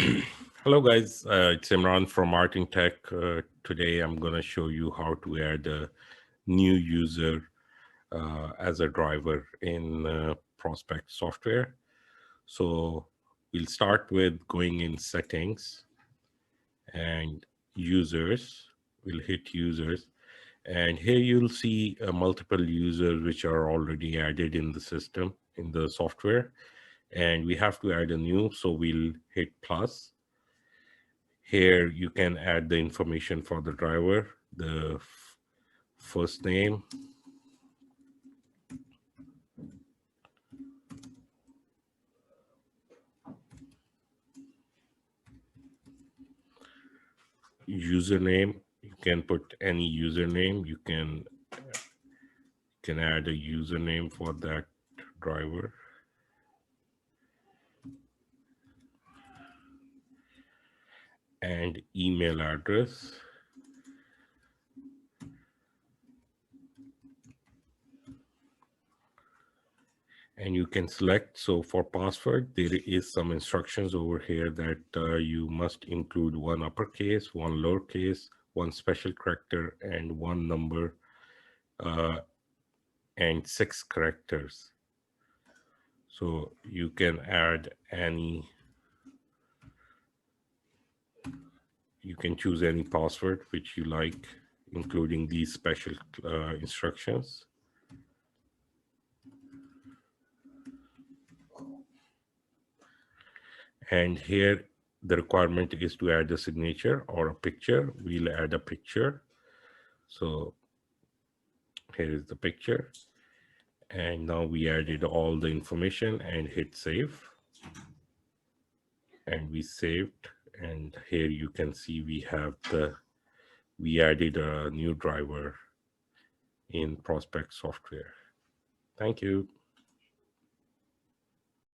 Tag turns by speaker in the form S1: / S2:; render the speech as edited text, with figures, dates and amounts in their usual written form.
S1: Hello guys, it's Imran from Artintech. Today I'm going to show you how to add a new user as a driver in Prospect software. So we'll start with going in settings and users. We'll hit users, and here you'll see multiple users which are already added in the system, in the software, and we have to add a new, so we'll hit plus. Here you can add the information for the driver, the first name, username. You can put any username. You can add a username for that driver. And email address. And you can select. So for password, there is some instructions over here that you must include one uppercase, one lowercase, one special character, and one number, and 6 characters. So you can add any, you can choose any password which you like, including these special instructions. And here the requirement is to add a signature or a picture. We'll add a picture. So here is the picture. And now we added all the information and hit save. And we saved. And here you can see we added a new driver in Prospect software. Thank you.